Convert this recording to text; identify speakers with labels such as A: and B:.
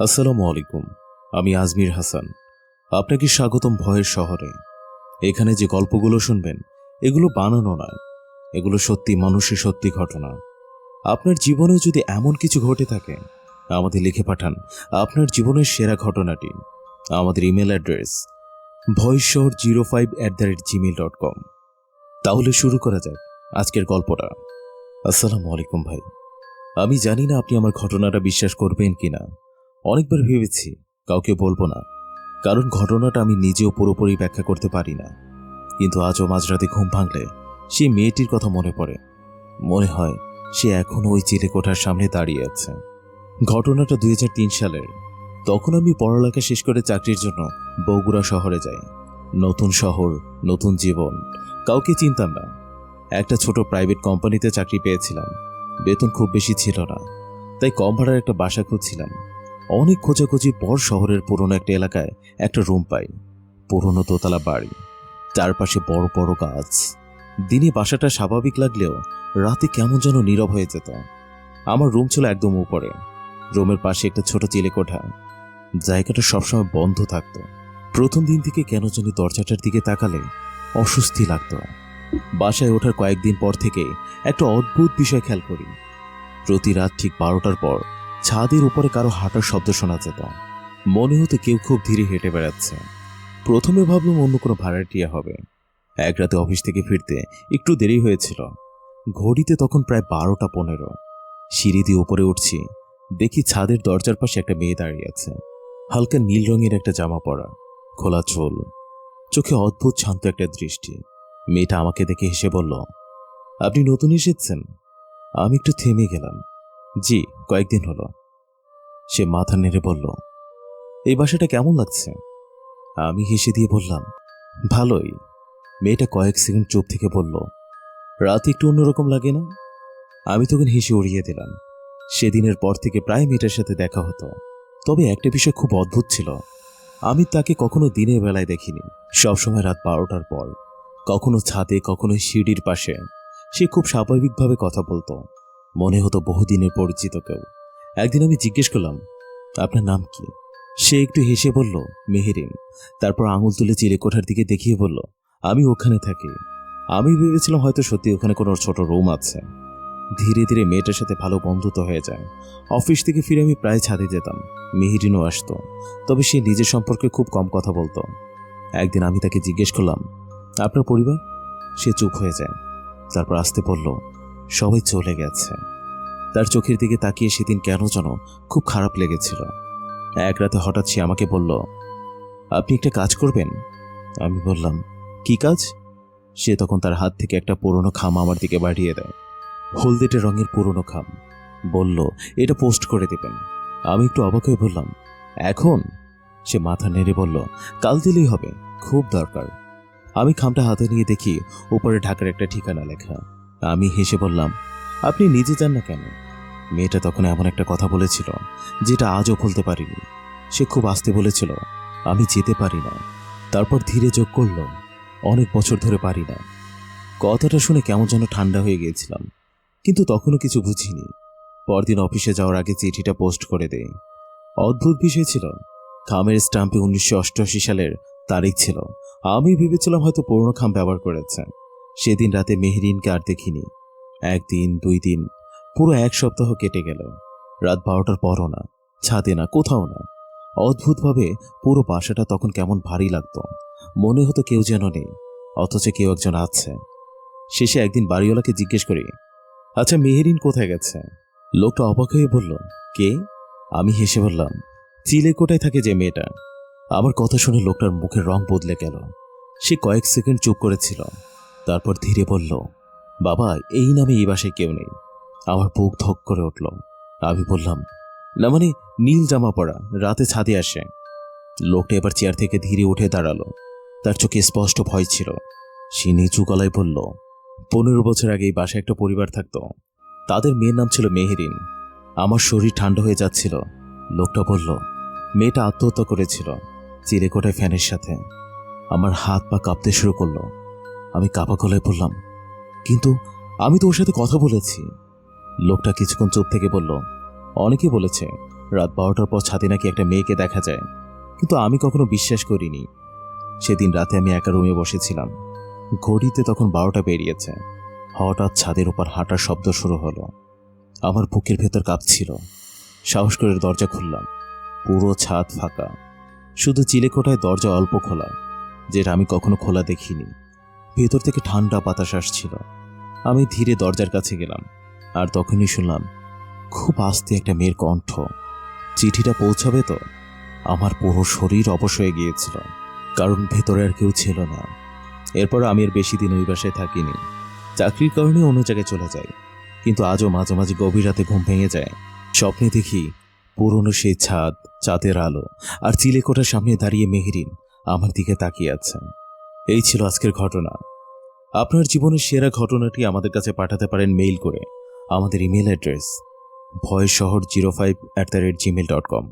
A: আসসালামু আলাইকুম। আমি আজমির হাসান। আপনাকে স্বাগতম ভয়ের শহরে। এখানে যে গল্পগুলো শুনবেন এগুলো বানানো নয়, এগুলো সত্যি মানুষের সত্যি ঘটনা। আপনার জীবনেও যদি এমন কিছু ঘটে থাকে আমাদের লিখে পাঠান আপনার জীবনের সেরা ঘটনাটি। আমাদের ইমেল অ্যাড্রেস voiceshore05@gmail.com। তাহলে শুরু করা যাক আজকের গল্পটা। আসসালামু আলাইকুম ভাই। আমি জানি না আপনি আমার ঘটনাটা বিশ্বাস করবেন কিনা। অনেকবার ভেবেছি কাউকে বলবো না, কারণ ঘটনাটা আমি নিজেও পুরোপুরি ব্যাখ্যা করতে পারি না। কিন্তু আজও মাঝরাতে ঘুম ভাঙলে সেই মেয়েটির কথা মনে পড়ে। মনে হয় সে এখনো ওই চিলেকোঠার সামনে দাঁড়িয়ে আছে। ঘটনাটা 2003 সালের। তখন আমি পড়ালেখা শেষ করে চাকরির জন্য বগুড়া শহরে যাই। নতুন শহর, নতুন জীবন, কাউকে চিনতাম না। একটা ছোট প্রাইভেট কোম্পানিতে চাকরি পেয়েছিলাম। বেতন খুব বেশি ছিল না, তাই কম ভাড়ার একটা বাসা খুঁজছিলাম। অনেক খোঁজাখুঁজির পর শহরের পুরনো একটা এলাকায় একটা রুম পাই। পুরনো দোতলা বাড়ি, চারপাশে বড় বড় গাছ। দিনে বাসাটা স্বাভাবিক লাগলেও রাতে কেমন যেন নীরব হয়ে যেত। আমার রুম ছিল একদম উপরে। রুমের পাশে একটা ছোট চিলেকোঠা। জায়গাটা সবসময় বন্ধ থাকতো। প্রথম দিন থেকে কেন জানি দরজাটার দিকে তাকালে অস্বস্তি লাগতো। বাসায় ওঠার কয়েকদিন পর থেকে একটা অদ্ভুত বিষয় খেয়াল করি। প্রতি রাত ঠিক 12টার পর ছাদের উপরে কারো হাঁটার শব্দ শোনা যেত। মনে হতো কেউ খুব ধীরে হেঁটে বেড়াচ্ছে। প্রথমে ভাবলাম অন্য কোনো ভাড়াটিয়া হবে। এক রাতে অফিস থেকে ফিরতে একটু দেরি হয়েছিল। ঘড়িতে তখন প্রায় 12টা 15। সিঁড়ি দিয়ে উপরে উঠছি, দেখি ছাদের দরজার পাশে একটা মেয়ে দাঁড়িয়ে আছে। হালকা নীল রঙের একটা জামা পরা, খোলা চুল, চোখে অদ্ভুত শান্ত একটা দৃষ্টি। মেয়েটা আমাকে দেখে হেসে বলল, আপনি নতুন এসেছেন? আমি একটু থেমে গেলাম। জি, কয়েকদিন হলো। সে মাথা নেড়ে বলল, এই বাসাটা কেমন লাগছে? আমি হেসে দিয়ে বললাম, ভালোই। মেয়েটা কয়েক সেকেন্ড চুপ থেকে বলল, রাত একটু অন্যরকম লাগে না? আমি তখন হেসে উড়িয়ে দিলাম। সেদিনের পর থেকে প্রায় মেয়েটার সাথে দেখা হতো। তবে একটা বিষয় খুব অদ্ভুত ছিল, আমি তাকে কখনো দিনের বেলায় দেখিনি। সবসময় রাত 12টার পর, কখনো ছাদে, কখনো সিঁড়ির পাশে। সে খুব স্বাভাবিকভাবে কথা বলতো, মনে হতো বহুদিনের পরিচিত কেউ। একদিন আমি জিজ্ঞেস করলাম, আপনার নাম কি? সে একটু হেসে বলল, মেহেরিন। তারপর আঙুল তুলে চিলেকোঠার দিকে দেখিয়ে বলল, আমি ওখানে থাকি। আমি ভেবেছিলাম হয়তো সত্যি ওখানে কোনো ছোট রুম আছে। ধীরে ধীরে মেয়েটার সাথে ভালো বন্ধুত্ব হয়ে যায়। অফিস থেকে ফিরে আমি প্রায় ছাদে যেতাম। মেহেরিনও আসতো, তবে সে নিজের সম্পর্কে খুব কম কথা বলতো। একদিন আমি তাকে জিজ্ঞেস করলাম, আপনার পরিবার? সে চুপ হয়ে যায়। তারপর আসতে বলল, সবাই চলে গেছে। তার চোখের দিকে তাকিয়ে সেদিন কেন যেন খুব খারাপ লেগেছিল। এক রাতে হঠাৎ সে আমাকে বলল, আপনি একটা কাজ করবেন? আমি বললাম, কি কাজ? সে তখন তার হাত থেকে একটা পুরনো খাম আমার দিকে বাড়িয়ে দেয়। হলদেটে রঙের পুরনো খাম। বলল, এটা পোস্ট করে দেবেন। আমি একটু অবাক হয়ে বললাম, এখন? সে মাথা নেড়ে বলল, কাল দিলেই হবে, খুব দরকার। আমি খামটা হাতে নিয়ে দেখি উপরে ঢাকার একটা ঠিকানা লেখা। আমি হেসে বললাম, আপনি নিজে যান না কেন? মেয়েটা তখন এমন একটা কথা বলেছিল যেটা আজও ভুলতে পারিনি। সে খুব আস্তে বলেছিল, আমি যেতে পারি না। তারপর ধীরে যোগ করল, অনেক বছর ধরে পারি না। কথাটা শুনে কেমন যেন ঠান্ডা হয়ে গিয়েছিলাম, কিন্তু তখনও কিছু বুঝিনি। পরদিন অফিসে যাওয়ার আগে চিঠিটা পোস্ট করে দেই। অদ্ভুত বিষয় ছিল, খামের স্টাম্পে 1988 সালের তারিখ ছিল। আমি ভেবেছিলাম হয়তো পুরনো খাম ব্যবহার করেছে। সেদিন রাতে মেহেরিনকে আর দেখিনি। একদিন, 2 দিন, পুরো এক সপ্তাহ কেটে গেল। রাত 12টার পরও না, ছাদে না, কোথাও না। অদ্ভুতভাবে পুরো বাসাটা তখন কেমন ভারী লাগতো। মনে হতো কেউ যেন নেই, অথচ কেউ একজন আছে। শেষে একদিন বাড়িওয়ালাকে জিজ্ঞেস করি, আচ্ছা মেহেরিন কোথায় গেছে? লোকটা অবাক হয়ে বলল, কে? আমি হেসে বললাম, চিলেকোঠায় থাকে যে মেয়েটা। আমার কথা শুনে লোকটার মুখের রং বদলে গেল। সে কয়েক সেকেন্ড চুপ করেছিল, তারপর ধীরে বলল, বাবা, এই নামে এই বাসায় কেউ নেই। আমার বুক ধক করে উঠল। আমি বললাম, না মানে, নীল জামা পরা, রাতে ছাদে আসে। লোকটা এবার চেয়ার থেকে ধীরে উঠে দাঁড়ালো। তার চোখে স্পষ্ট ভয় ছিল। সে নিচু গলায় বলল, 15 বছর আগে এই বাসায় একটা পরিবার থাকতো। তাদের মেয়ের নাম ছিল মেহেরিন। আমার শরীর ঠান্ডা হয়ে যাচ্ছিল। লোকটা বলল, মেয়েটা আত্মহত্যা করেছিল চিলেকোঠায় ফ্যানের সাথে। আমার হাত পা কাঁপতে শুরু করলো। আমি কাঁপা গলায় বললাম, কিন্তু আমি তো ওর সাথে কথা বলেছি। লোকটা কিছুক্ষণ চুপ থেকে বলল, অনেকে বলেছে, রাত 12টার পর ছাদে নাকি একটা মেয়েকে দেখা যায়, কিন্তু আমি কখনো বিশ্বাস করিনি। সেদিন রাতে আমি একা রুমে বসেছিলাম, ঘড়িতে তখন 12টা পেরিয়েছে। হঠাৎ ছাদের উপর হাঁটার শব্দ শুরু হলো। আমার বুকের ভেতর কাঁপছিল। সাহস করে দরজা খুললাম। পুরো ছাদ ফাঁকা, শুধু চিলেকোঠায় দরজা অল্প খোলা, যেটা আমি কখনো খোলা দেখিনি। ভেতর থেকে ঠান্ডা বাতাস আসছিল। আমি ধীরে দরজার কাছে গেলাম, আর তখনই শুনলাম খুব আস্তে একটা মেয়ের কণ্ঠ, চিঠিটা পৌঁছাবে তো? আমার পুরো শরীর অবশ হয়ে গিয়েছিল, কারণ ভেতরে আর কেউ ছিল না। এরপর আমি আর বেশি দিন ওই বাসায় থাকিনি। চাকরির কারণে অন্য জায়গায় চলে যাই, কিন্তু আজও মাঝে মাঝে গভীর রাতে ঘুম ভেঙে যায়। স্বপ্নে দেখি পুরনো সেই ছাদ, চাঁদের আলো, আর চিলেকোঠার সামনে দাঁড়িয়ে মেহেরিন আমার দিকে তাকিয়ে আছে। এই ছিল আজকের ঘটনা। আপনার জীবনের সেরা ঘটনাটি আমাদের কাছে পাঠাতে পারেন মেইল করে। আমাদের ইমেল অ্যাড্রেস ভয়েসশহর 05@gmail.com।